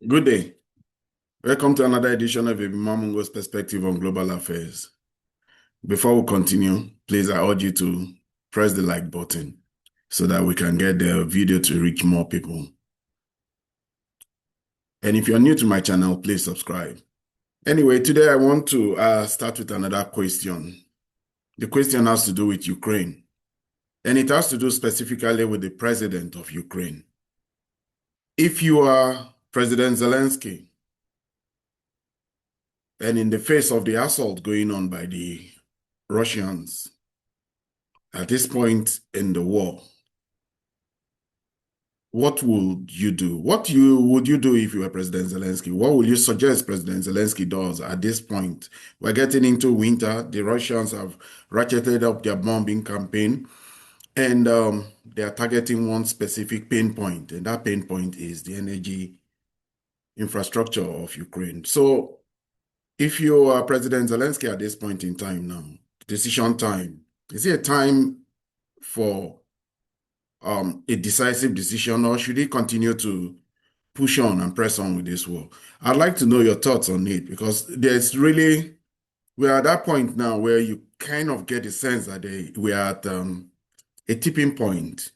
Good day. Welcome to another edition of Mamungo's Perspective on Global Affairs. Before we continue, please I urge you to press the like button so that we can get the video to reach more people. And if you're new to my channel, please subscribe. Anyway, today I want to start with another question. The question has to do with Ukraine, and it has to do specifically with the president of Ukraine. If you are President Zelenskyy, and in the face of the assault going on by the Russians at this point in the war, what would you do? What would you do if you were President Zelenskyy? What would you suggest President Zelenskyy does at this point? We're getting into winter. The Russians have ratcheted up their bombing campaign, and they are targeting one specific pain point, and that pain point is the energy infrastructure of Ukraine. So if you are President Zelenskyy at this point in time now, decision time, is it a time for a decisive decision, or should he continue to push on and press on with this war? I'd like to know your thoughts on it, because we're at that point now where you kind of get the sense that we are at a tipping point.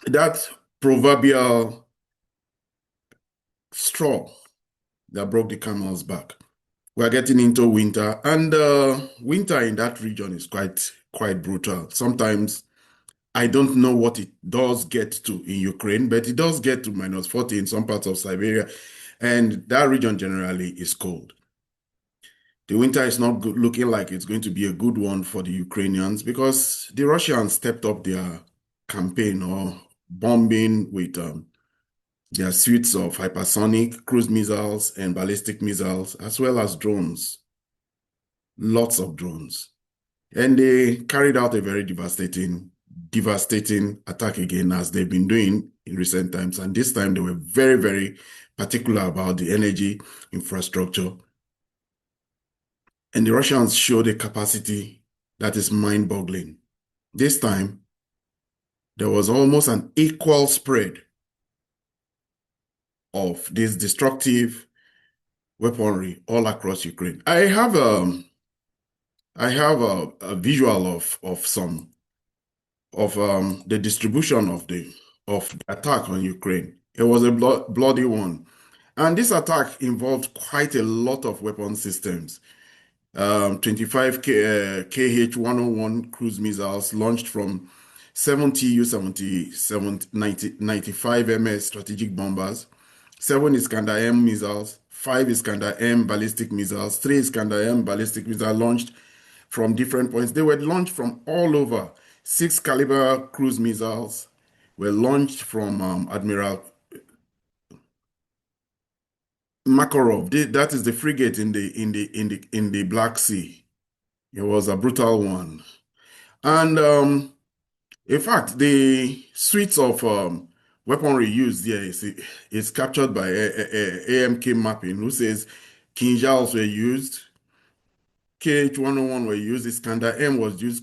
That proverbial straw that broke the camel's back. We're getting into winter, and winter in that region is quite brutal. Sometimes I don't know what it does get to in Ukraine, but it does get to -40 in some parts of Siberia, and that region generally is cold. The winter is not looking like it's going to be a good one for the Ukrainians, because the Russians stepped up their campaign or bombing with their suites of hypersonic cruise missiles and ballistic missiles, as well as drones. Lots of drones. And they carried out a very devastating attack again, as they've been doing in recent times. And this time they were very, very particular about the energy infrastructure. And the Russians showed a capacity that is mind-boggling. This time, there was almost an equal spread of this destructive weaponry all across Ukraine. I have a visual of some of the distribution of the attack on Ukraine. It was a bloody one. And this attack involved quite a lot of weapon systems. 25 KH-101 cruise missiles launched from 7 Tu-70 95 MS strategic bombers, 7 Iskander-M missiles, 5 Iskander-M ballistic missiles, 3 Iskander-M ballistic missiles launched from different points. They were launched from all over. 6 caliber cruise missiles were launched from Admiral Makarov. That is the frigate in the Black Sea. It was a brutal one. And in fact, the suites of weaponry used there is captured by AMK mapping, who says Kinjals were used, KH-101 were used, Iskander-M was used,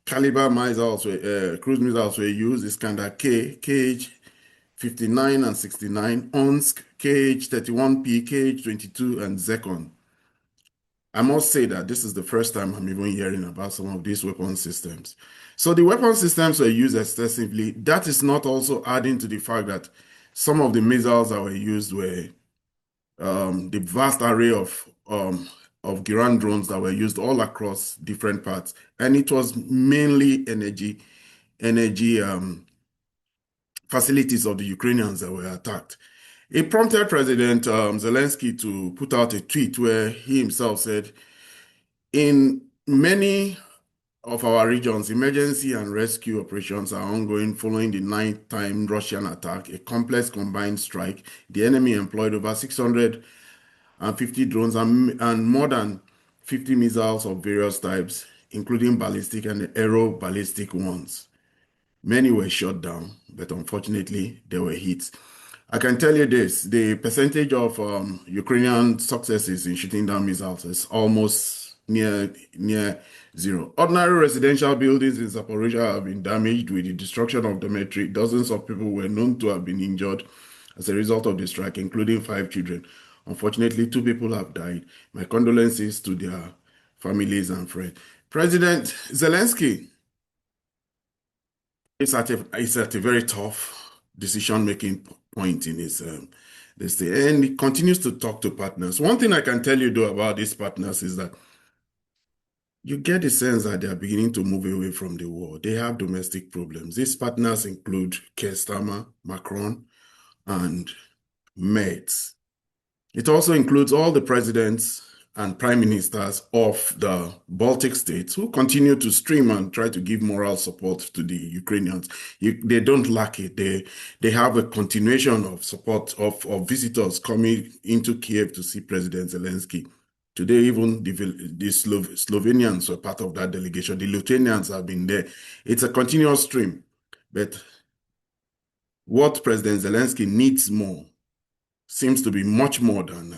caliber missiles cruise missiles were used, Iskander K, KH-59 and 69, ONSK, KH-31P, KH-22, and Zekon. I must say that this is the first time I'm even hearing about some of these weapon systems. So the weapon systems were used extensively. That is not also adding to the fact that some of the missiles that were used were the vast array of Giran drones that were used all across different parts. And it was mainly energy facilities of the Ukrainians that were attacked. It prompted President Zelenskyy to put out a tweet where he himself said, in many of our regions, emergency and rescue operations are ongoing following the nighttime Russian attack, a complex combined strike. The enemy employed over 650 drones and more than 50 missiles of various types, including ballistic and aero-ballistic ones. Many were shot down, but unfortunately, there were hits. I can tell you this, the percentage of Ukrainian successes in shooting down missiles is almost near zero. Ordinary residential buildings in Zaporizhia have been damaged with the destruction of dormitory. Dozens of people were known to have been injured, as a result of the strike, including 5 children. Unfortunately, 2 people have died. My condolences to their families and friends. President Zelensky is at a very tough decision-making point in his this thing, and he continues to talk to partners. One thing I can tell you though about these partners is that you get the sense that they are beginning to move away from the war. They have domestic problems. These partners include Keir Starmer, Macron, and Merz. It also includes all the presidents and prime ministers of the Baltic states who continue to stream and try to give moral support to the Ukrainians. They don't lack it. They have a continuation of support of visitors coming into Kyiv to see President Zelensky. Today, even the Slovenians were part of that delegation. The Lithuanians have been there. It's a continuous stream. But what President Zelensky needs more seems to be much more than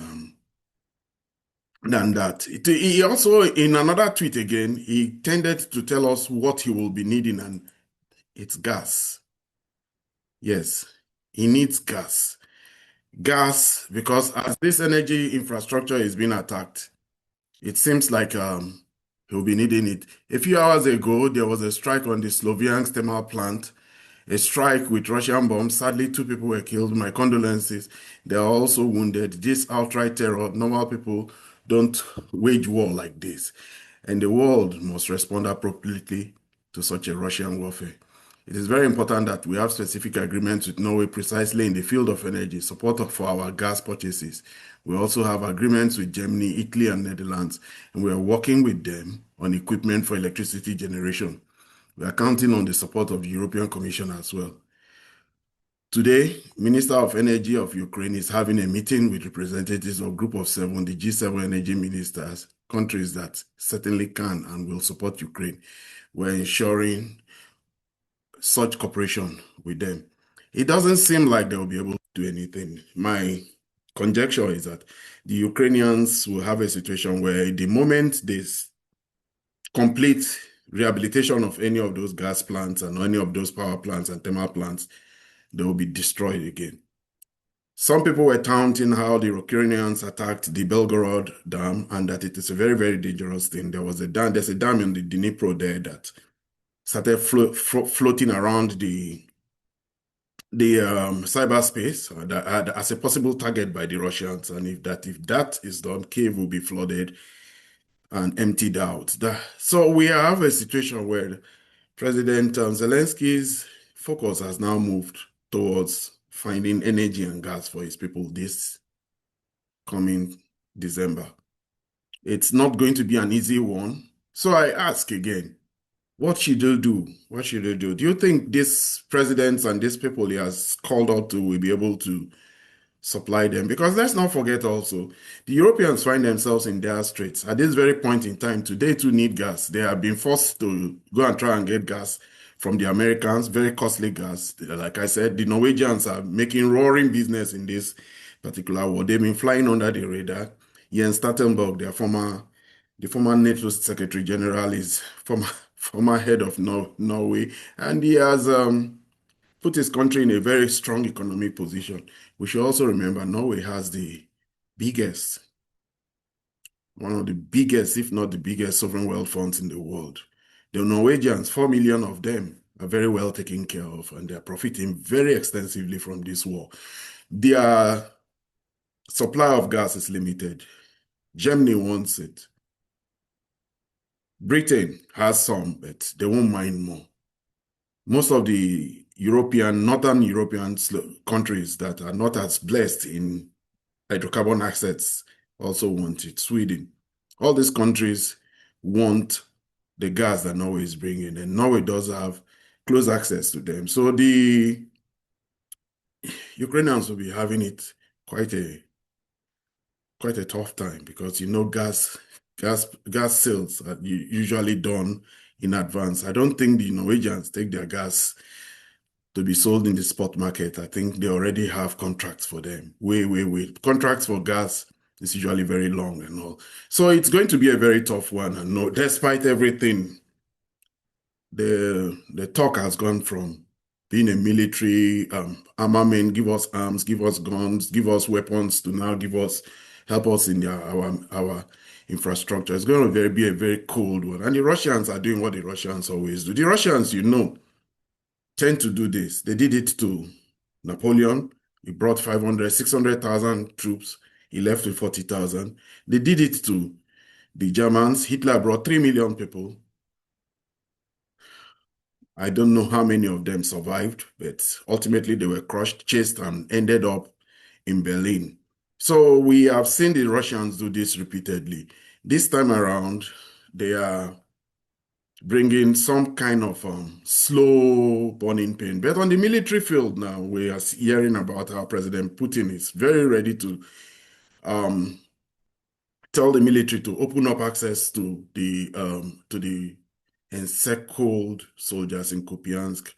that. He also, in another tweet again, he tended to tell us what he will be needing, and it's gas. Yes, he needs gas. Gas, because as this energy infrastructure is being attacked, it seems like he'll be needing it. A few hours ago, there was a strike on the Sloviansk thermal plant, a strike with Russian bombs. Sadly, 2 people were killed. My condolences. They are also wounded. This outright terror, normal people don't wage war like this. And the world must respond appropriately to such a Russian warfare. It is very important that we have specific agreements with Norway precisely in the field of energy, support for our gas purchases. We also have agreements with Germany, Italy, and Netherlands, and we are working with them on equipment for electricity generation. We are counting on the support of the European Commission as well. Today, Minister of Energy of Ukraine is having a meeting with representatives of Group of 7, the G7 energy ministers, countries that certainly can and will support Ukraine. We're ensuring such cooperation with them. It doesn't seem like they will be able to do anything. My conjecture is that the Ukrainians will have a situation where the moment this complete rehabilitation of any of those gas plants and any of those power plants and thermal plants, they will be destroyed again. Some people were taunting how the Ukrainians attacked the Belgorod Dam and that it is a very, very dangerous thing. There's a dam in the Dnipro there that started floating around the cyberspace as a possible target by the Russians. And if that is done, Kyiv will be flooded and emptied out. So we have a situation where President Zelensky's focus has now moved towards finding energy and gas for his people this coming December. It's not going to be an easy one. So I ask again, what should they do? What should they do? Do you think these presidents and these people he has called out to will be able to supply them? Because let's not forget also, the Europeans find themselves in dire straits. At this very point in time, today too need gas. They have been forced to go and try and get gas from the Americans, very costly gas. Like I said, the Norwegians are making roaring business in this particular war. They've been flying under the radar. Jens Stoltenberg, the former NATO Secretary General, is former head of Norway, and he has put his country in a very strong economic position. We should also remember Norway has one of the biggest, if not the biggest, sovereign wealth funds in the world. The Norwegians, 4 million of them, are very well taken care of, and they're profiting very extensively from this war. Their supply of gas is limited. Germany wants it. Britain has some, but they won't mind more. Most of the Northern European countries that are not as blessed in hydrocarbon assets also want it. Sweden. All these countries want the gas that Norway is bringing, and Norway does have close access to them. So the Ukrainians will be having it quite a tough time because gas sales are usually done in advance. I don't think the Norwegians take their gas to be sold in the spot market. I think they already have contracts for them. Contracts for gas is usually very long and all. So it's going to be a very tough one. And no, despite everything, the talk has gone from being a military armament, give us arms, give us guns, give us weapons to now help us in our infrastructure. It's going to be a very cold one. And the Russians are doing what the Russians always do. The Russians, tend to do this. They did it to Napoleon. He brought 500, 600,000 troops. He left with 40,000. They did it to the Germans. Hitler brought 3 million people. I don't know how many of them survived, but ultimately they were crushed, chased, and ended up in Berlin. So we have seen the Russians do this repeatedly. This time around, they are bringing some kind of slow burning pain. But on the military field now, we are hearing about how President Putin is very ready to um, tell the military to open up access to the encircled soldiers in Kupiansk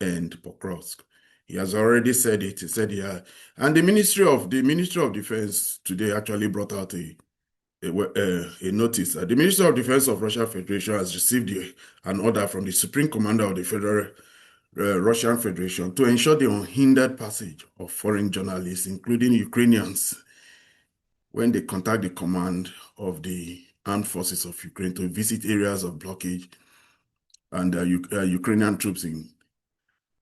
and Pokrovsk. He has already said it. He said, yeah. And the Ministry of Defense today actually brought out a notice that the Ministry of Defense of Russia Federation has received an order from the Supreme Commander of the Federal Russian Federation to ensure the unhindered passage of foreign journalists, including Ukrainians, when they contact the command of the armed forces of Ukraine to visit areas of blockage and Ukrainian troops in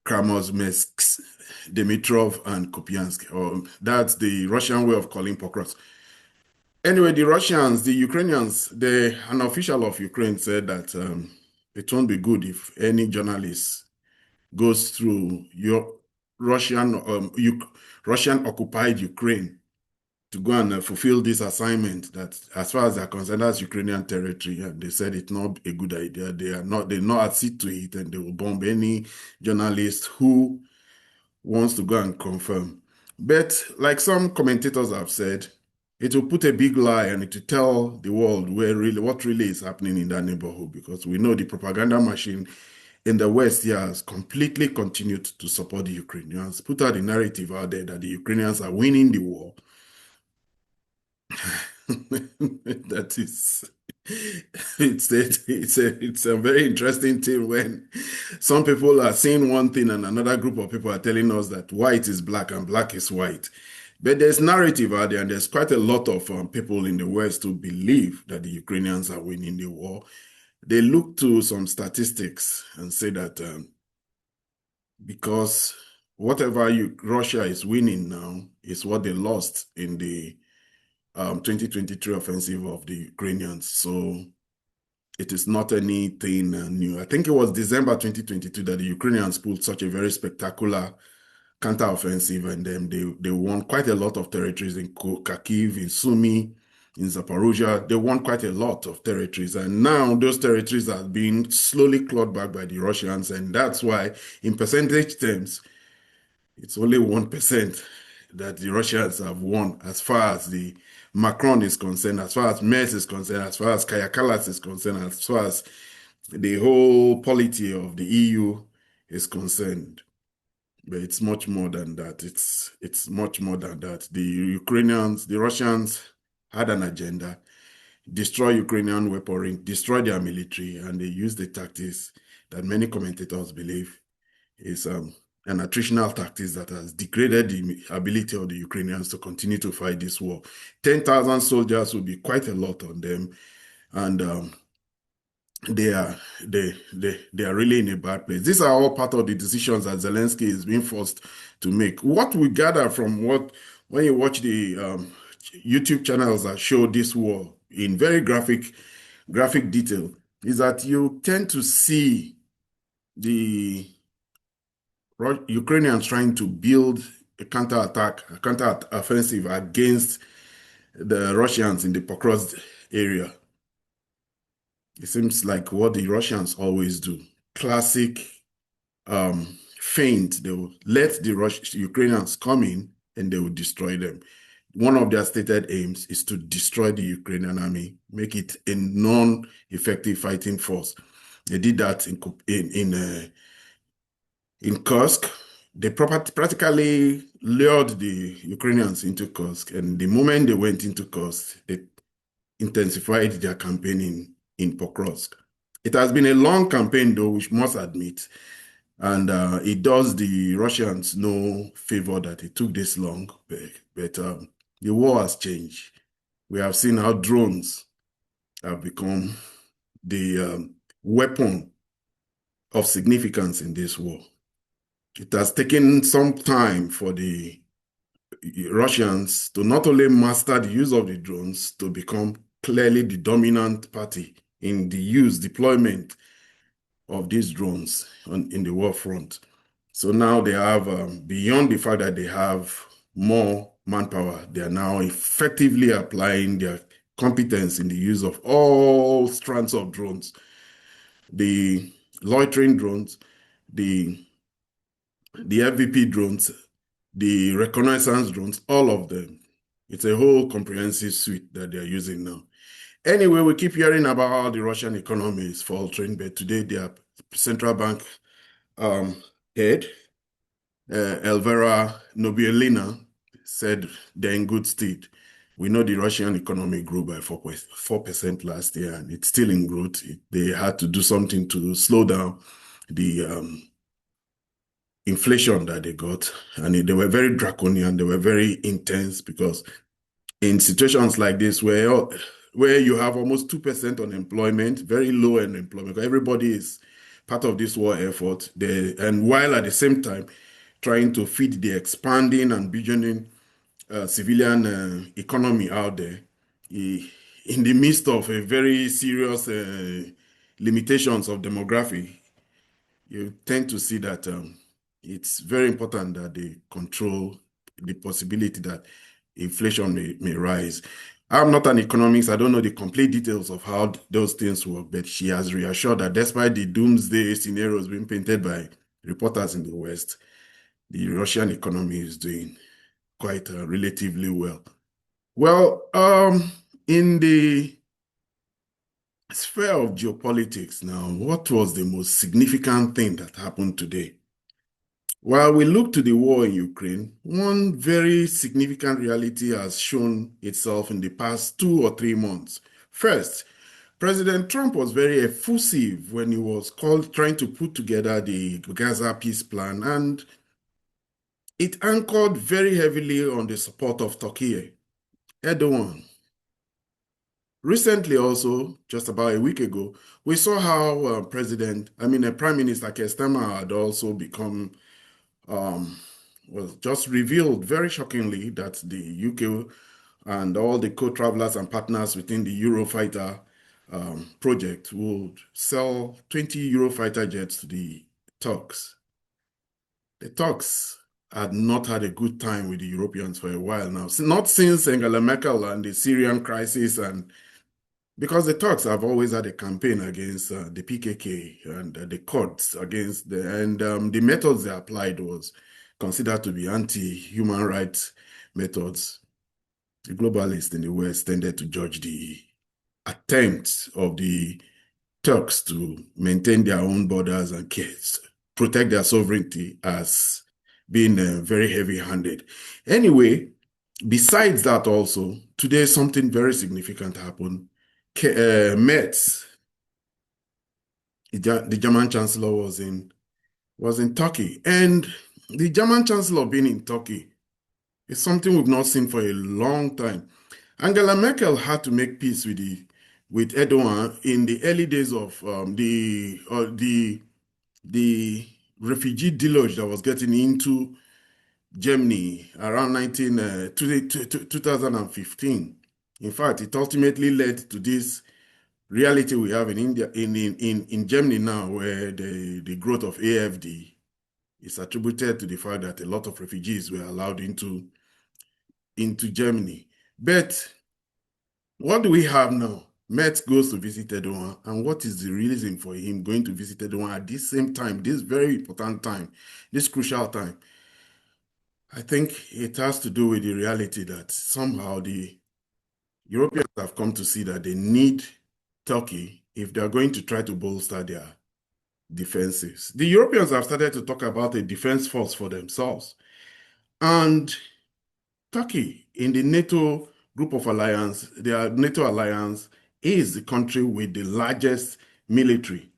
Kramatorsk, Dmitrov, and Kupiansk. That's the Russian way of calling Pokrovsk. Anyway, the Ukrainians, an official of Ukraine said that it won't be good if any journalist goes through your Russian occupied Ukraine to go and fulfill this assignment. That, as far as they're concerned, that's Ukrainian territory. And they said it's not a good idea. They're not accede to it, and they will bomb any journalist who wants to go and confirm. But like some commentators have said, it will put a big lie and it will tell the world what really is happening in that neighborhood, because we know the propaganda machine in the West here has completely continued to support the Ukrainians, put out the narrative out there that the Ukrainians are winning the war. That is, it's a very interesting thing when some people are saying one thing and another group of people are telling us that white is black and black is white. But there's narrative out there, and there's quite a lot of people in the West who believe that the Ukrainians are winning the war. They look to some statistics and say that because whatever Russia is winning now is what they lost in the 2023 offensive of the Ukrainians. So it is not anything new. I think it was December 2022 that the Ukrainians pulled such a very spectacular counteroffensive, and then they won quite a lot of territories in Kyiv, in Sumy, in Zaporozhye. They won quite a lot of territories, and now those territories are being slowly clawed back by the Russians, and that's why, in percentage terms, it's only 1% that the Russians have won as far as the Macron is concerned, as far as Merz is concerned, as far as Kaja Kallas is concerned, as far as the whole polity of the EU is concerned. But it's much more than that. It's much more than that. The Russians had an agenda: destroy Ukrainian weaponry, destroy their military, and they used the tactics that many commentators believe is an attritional tactics that has degraded the ability of the Ukrainians to continue to fight this war. 10,000 soldiers will be quite a lot on them, and they are really in a bad place. These are all part of the decisions that Zelenskyy is being forced to make. What we gather from when you watch the YouTube channels that show this war in very graphic detail is that you tend to see the Ukrainians trying to build a counter-offensive against the Russians in the Pokrovsk area. It seems like what the Russians always do. Classic feint. They will let the Ukrainians come in and they will destroy them. One of their stated aims is to destroy the Ukrainian army, make it a non-effective fighting force. They did that in Kursk. They practically lured the Ukrainians into Kursk, and the moment they went into Kursk, they intensified their campaign in Pokrovsk. It has been a long campaign, though, which must admit, And it does the Russians no favor that it took this long, but the war has changed. We have seen how drones have become the weapon of significance in this war. It has taken some time for the Russians to not only master the use of the drones, to become clearly the dominant party in the deployment of these drones in the war front. So now they have, beyond the fact that they have more manpower, they are now effectively applying their competence in the use of all strands of drones, the loitering drones, the FVP drones, the reconnaissance drones, all of them. It's a whole comprehensive suite that they're using now. Anyway, we keep hearing about how the Russian economy is faltering, but today their central bank head, Elvira Nobielina, said they're in good state. We know the Russian economy grew by 4% last year, and it's still in growth. They had to do something to slow down the inflation that they got, and they were very draconian. They were very intense, because in situations like this, where you have almost 2% unemployment, very low unemployment, everybody is part of this war effort, and while at the same time trying to feed the expanding and burgeoning civilian economy out there, in the midst of a very serious limitations of demography, you tend to see that it's very important that they control the possibility that inflation may rise. I'm not an economist. I don't know the complete details of how those things work, but she has reassured that despite the doomsday scenarios being painted by reporters in the West, the Russian economy is doing quite relatively well. Well, in the sphere of geopolitics now, what was the most significant thing that happened today? While we look to the war in Ukraine, one very significant reality has shown itself in the past 2 or 3 months. First, President Trump was very effusive when he was trying to put together the Gaza peace plan, and it anchored very heavily on the support of Turkey, Erdogan. Recently also, just about a week ago, we saw how Prime Minister Keir Starmer had also become was just revealed very shockingly that the UK and all the co-travelers and partners within the Eurofighter project would sell 20 Eurofighter jets to the Turks. The Turks had not had a good time with the Europeans for a while now, not since Angela Merkel and the Syrian crisis, and because the Turks have always had a campaign against the PKK and the Kurds and the methods they applied was considered to be anti-human rights methods. The globalists in the West tended to judge the attempts of the Turks to maintain their own borders and protect their sovereignty as being very heavy-handed. Anyway, besides that also, today something very significant happened. Metz, the German Chancellor, was in Turkey, and the German Chancellor being in Turkey is something we've not seen for a long time. Angela Merkel had to make peace with Erdogan in the early days of the refugee deluge that was getting into Germany around 2015. In fact, it ultimately led to this reality we have in India, in Germany now, where the growth of AfD is attributed to the fact that a lot of refugees were allowed into Germany. But what do we have now? Metz goes to visit Erdogan, and what is the reason for him going to visit Erdogan at this same time, this very important time, this crucial time? I think it has to do with the reality that somehow the Europeans have come to see that they need Turkey if they are going to try to bolster their defenses. The Europeans have started to talk about a defense force for themselves. And Turkey, in the NATO group of alliance, their NATO alliance, is the country with the largest military.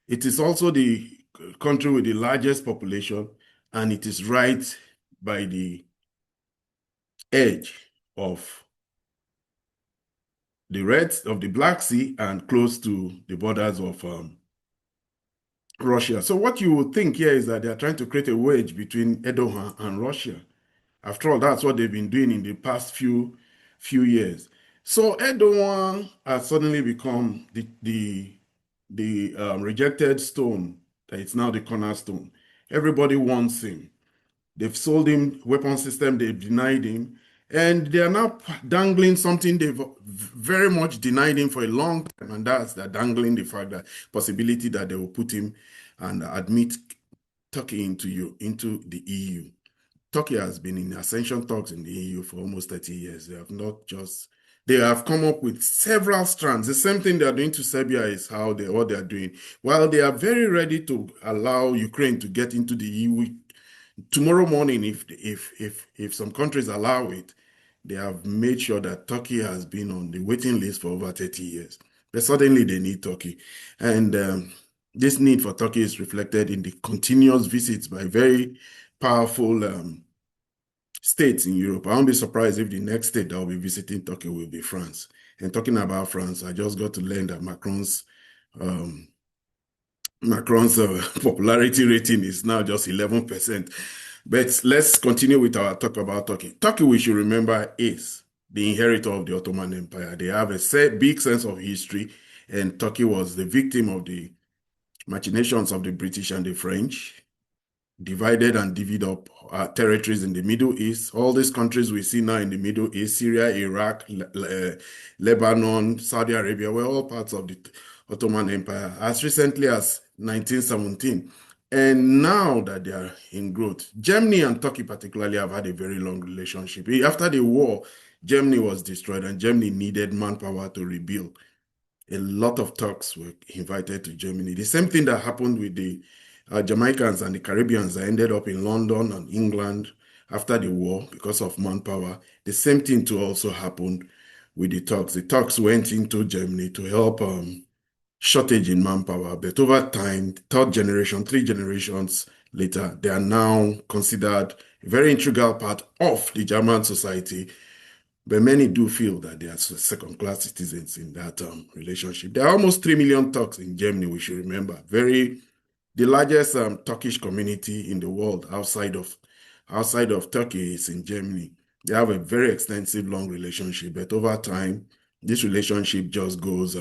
It is also the country with the largest population, and it is right by the edge of the Black Sea and close to the borders of Russia. So what you would think here is that they are trying to create a wedge between Erdogan and Russia. After all, that's what they've been doing in the past few years. So Erdogan has suddenly become the rejected stone, that it's now the cornerstone. Everybody wants him. They've sold him weapon system, they've denied him, and they are now dangling something they've very much denied him for a long time, and that's they're dangling the fact that possibility that they will put him and admit Turkey into the EU. Turkey has been in accession talks in the EU for almost 30 years. They have come up with several strands. The same thing they are doing to Serbia is what they are doing. While they are very ready to allow Ukraine to get into the EU tomorrow morning, if some countries allow it, they have made sure that Turkey has been on the waiting list for over 30 years. But suddenly they need Turkey. And this need for Turkey is reflected in the continuous visits by very powerful states in Europe. I won't be surprised if the next state that will be visiting Turkey will be France. And talking about France, I just got to learn that Macron's popularity rating is now just 11%. But let's continue with our talk about Turkey. Turkey, we should remember, is the inheritor of the Ottoman Empire. They have a big sense of history, and Turkey was the victim of the machinations of the British and the French, divided and divvied up territories in the Middle East. All these countries we see now in the Middle East, Syria, Iraq, Lebanon, Saudi Arabia, were all parts of the Ottoman Empire as recently as 1917. And now that they are in growth, Germany and Turkey particularly have had a very long relationship. After the war, Germany was destroyed and Germany needed manpower to rebuild. A lot of Turks were invited to Germany. The same thing that happened with the Jamaicans and the Caribbeans that ended up in London and England after the war because of manpower. The same thing too also happened with the Turks. The Turks went into Germany to help shortage in manpower, but over time, third generation, 3 generations later, they are now considered a very integral part of the German society. But many do feel that they are second-class citizens in that relationship. There are almost 3 million Turks in Germany, we should remember. The largest Turkish community in the world outside of Turkey is in Germany. They have a very extensive, long relationship, but over time, this relationship just goes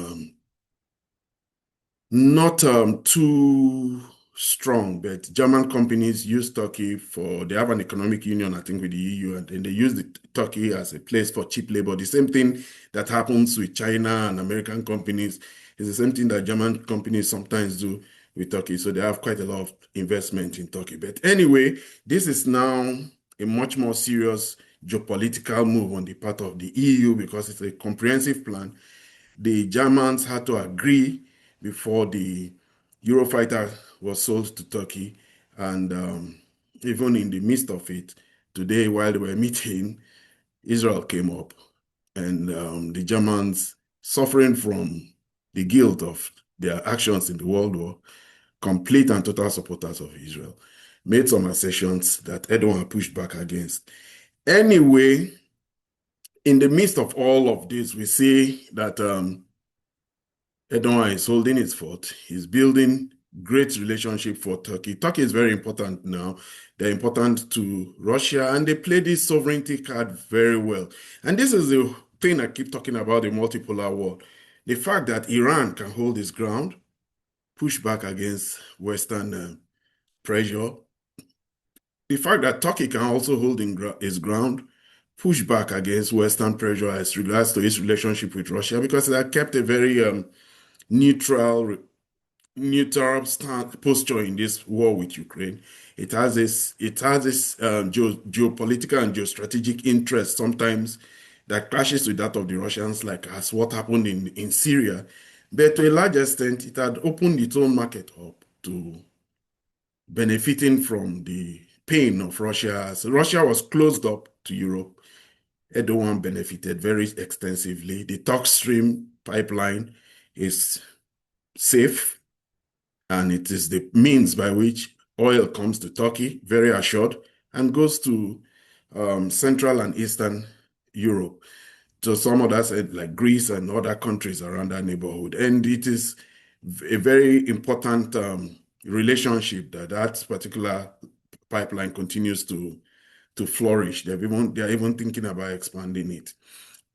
not too strong, but German companies use Turkey they have an economic union, I think, with the EU, and then they use Turkey as a place for cheap labor. The same thing that happens with China and American companies is the same thing that German companies sometimes do with Turkey. So they have quite a lot of investment in Turkey. But anyway, this is now a much more serious geopolitical move on the part of the EU because it's a comprehensive plan. The Germans had to agree before the Eurofighter was sold to Turkey. And even in the midst of it, today, while they were meeting, Israel came up. And the Germans, suffering from the guilt of their actions in the World War, complete and total supporters of Israel, made some assertions that Erdogan pushed back against. Anyway, in the midst of all of this, we see that Erdogan is holding his fort. He's building great relationship for Turkey. Turkey is very important now. They're important to Russia, and they play this sovereignty card very well. And this is the thing I keep talking about, the multipolar world. The fact that Iran can hold its ground, push back against Western pressure. The fact that Turkey can also hold its ground, push back against Western pressure as regards to its relationship with Russia, because it had kept a very neutral posture in this war with Ukraine. It has this geopolitical and geostrategic interest sometimes that clashes with that of the Russians, like as what happened in Syria. But to a large extent, it had opened its own market up to benefiting from the pain of Russia. So Russia was closed up to Europe. Erdogan benefited very extensively. The Turk Stream pipeline is safe. And it is the means by which oil comes to Turkey, very assured, and goes to Central and Eastern Europe, to some others like Greece and other countries around that neighborhood. And it is a very important relationship that that particular pipeline continues to flourish. They're even thinking about expanding it.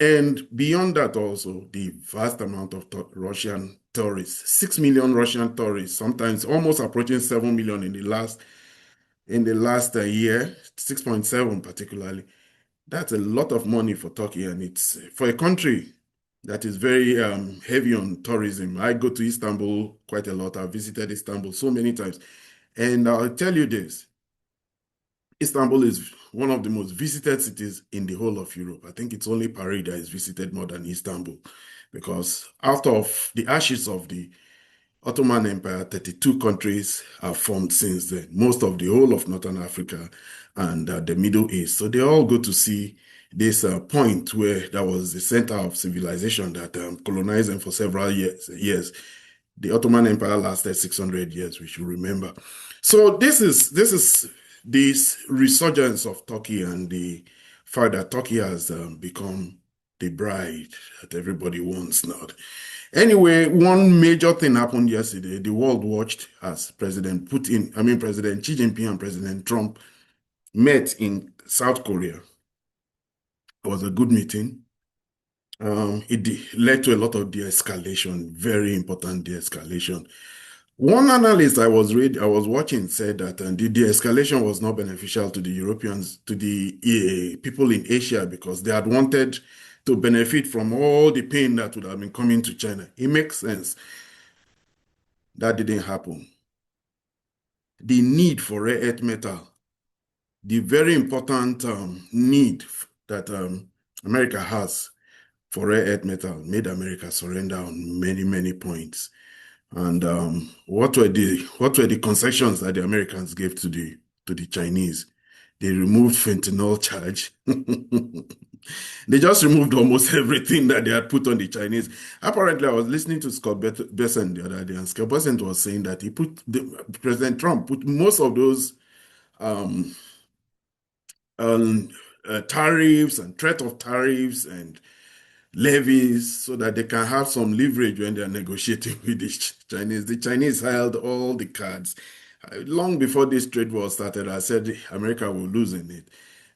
And beyond that, also the vast amount of Russian tourists, 6 million Russian tourists, sometimes almost approaching 7 million in the last year, 6.7 particularly. That's a lot of money for Turkey, and it's for a country that is very heavy on tourism. I go to Istanbul quite a lot. I've visited Istanbul so many times, and I'll tell you this: Istanbul is one of the most visited cities in the whole of Europe. I think it's only Paris that is visited more than Istanbul, because out of the ashes of the Ottoman Empire, 32 countries have formed since then, most of the whole of Northern Africa and the Middle East. So they all go to see this point where that was the center of civilization that colonized them for several years. The Ottoman Empire lasted 600 years, we should remember. So this is this resurgence of Turkey and the fact that Turkey has become the bride that everybody wants now. Anyway, one major thing happened yesterday. The world watched as President Xi Jinping and President Trump met in South Korea. It was a good meeting. It led to a lot of de-escalation, very important de-escalation. One analyst I was watching said that the de-escalation was not beneficial to the Europeans, to the people in Asia, because they had wanted to benefit from all the pain that would have been coming to China. It makes sense. That didn't happen. The need for rare earth metal, the very important need that America has for rare earth metal, made America surrender on many, many points. And what were the concessions that the Americans gave to the Chinese? They removed fentanyl charge. They just removed almost everything that they had put on the Chinese. Apparently, I was listening to Scott Bessent the other day, and Scott Bessent was saying that President Trump put most of those um, um, tariffs and threat of tariffs and levies so that they can have some leverage when they're negotiating with the Chinese. The Chinese held all the cards. Long before this trade war started, I said America will lose in it.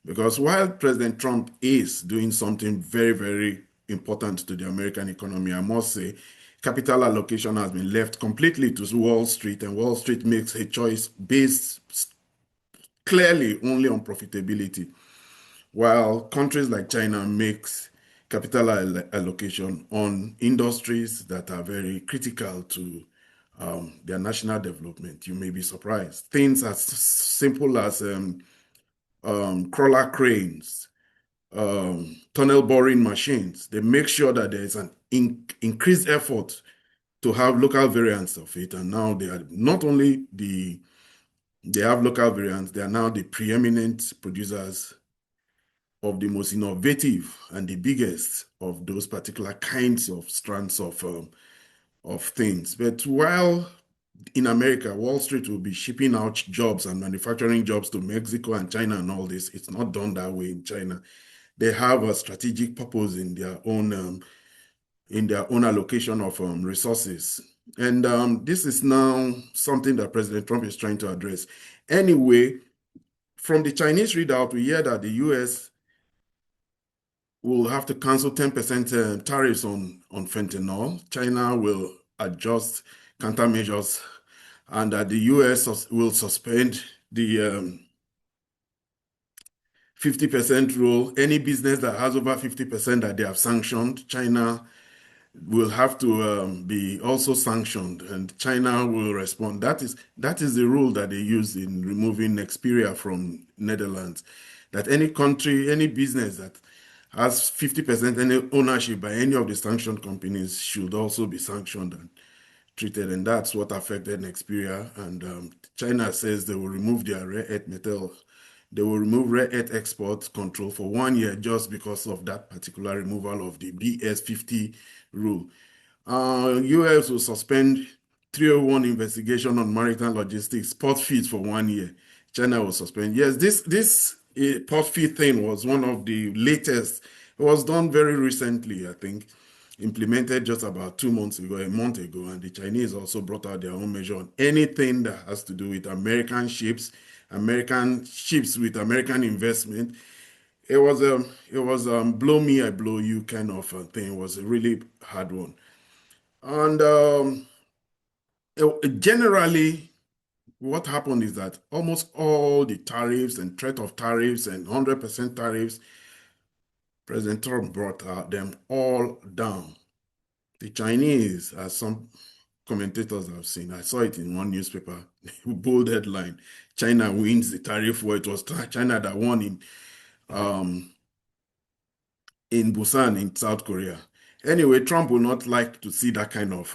Because while President Trump is doing something very, very important to the American economy, I must say, capital allocation has been left completely to Wall Street, and Wall Street makes a choice based clearly only on profitability, while countries like China makes capital allocation on industries that are very critical to their national development. You may be surprised. Things as simple as crawler cranes, tunnel boring machines. They make sure that there is an increased effort to have local variants of it. And now they are not only they have local variants, they are now the preeminent producers of the most innovative and the biggest of those particular kinds of strands of things. But while in America, Wall Street will be shipping out jobs and manufacturing jobs to Mexico and China and all this, it's not done that way in China. They have a strategic purpose in their own allocation of resources. And this is now something that President Trump is trying to address. Anyway, from the Chinese readout, we hear that the US will have to cancel 10% tariffs on fentanyl. China will adjust countermeasures, and that the US will suspend the 50% rule. Any business that has over 50% that they have sanctioned, China will have to be also sanctioned, and China will respond. That is the rule that they use in removing Nexperia from Netherlands. That any country, any business that has 50% any ownership by any of the sanctioned companies should also be sanctioned and treated, and that's what affected Nexperia. And China says they will remove their rare earth metal. They will remove rare earth export control for 1 year just because of that particular removal of the BS50 rule. US will suspend 301 investigation on maritime logistics, port fees for 1 year. China was suspended. Yes, this port fee thing was one of the latest. It was done very recently, I think, implemented just about 2 months ago, a month ago, and the Chinese also brought out their own measure on anything that has to do with American ships with American investment. It was blow me, I blow you kind of thing. It was a really hard one. And generally, what happened is that almost all the tariffs and threat of tariffs and 100% tariffs, President Trump brought them all down. The Chinese, as some commentators have seen, I saw it in one newspaper, bold headline, China wins the tariff war. It was China that won um, in Busan in South Korea. Anyway, Trump will not like to see that kind of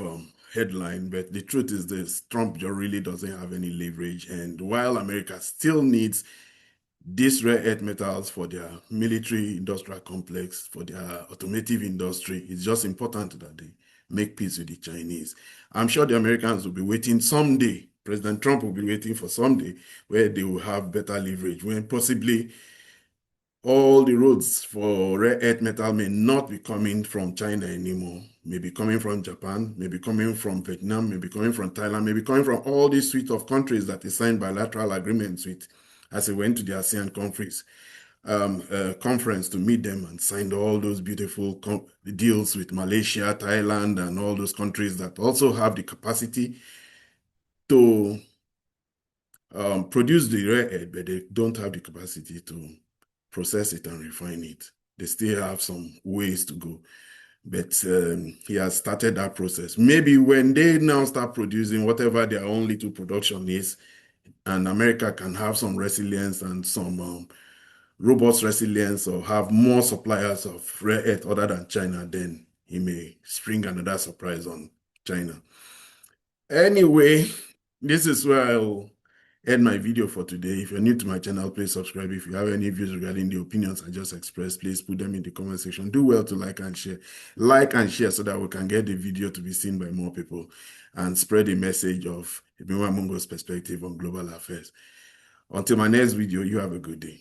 headline, but the truth is this, Trump just really doesn't have any leverage. And while America still needs these rare earth metals for their military industrial complex, for their automotive industry, it's just important that they make peace with the Chinese. I'm sure the Americans will be waiting someday. President Trump will be waiting for someday where they will have better leverage, when possibly all the roads for rare earth metal may not be coming from China anymore, may be coming from Japan, may be coming from Vietnam, may be coming from Thailand, may be coming from all these suite of countries that they signed bilateral agreements with as they went to the ASEAN conference to meet them and signed all those beautiful deals with Malaysia, Thailand, and all those countries that also have the capacity to produce the rare earth, but they don't have the capacity to process it and refine it. They still have some ways to go. But he has started that process. Maybe when they now start producing whatever their own little production is, and America can have some resilience and some robust resilience, or have more suppliers of rare earth other than China, then he may spring another surprise on China. Anyway, this is where I'll end my video for today. If you're new to my channel, please subscribe. If you have any views regarding the opinions I just expressed, please put them in the comment section. Do well to like and share. Like and share so that we can get the video to be seen by more people and spread the message of Ibinwa Mungo's perspective on global affairs. Until my next video, you have a good day.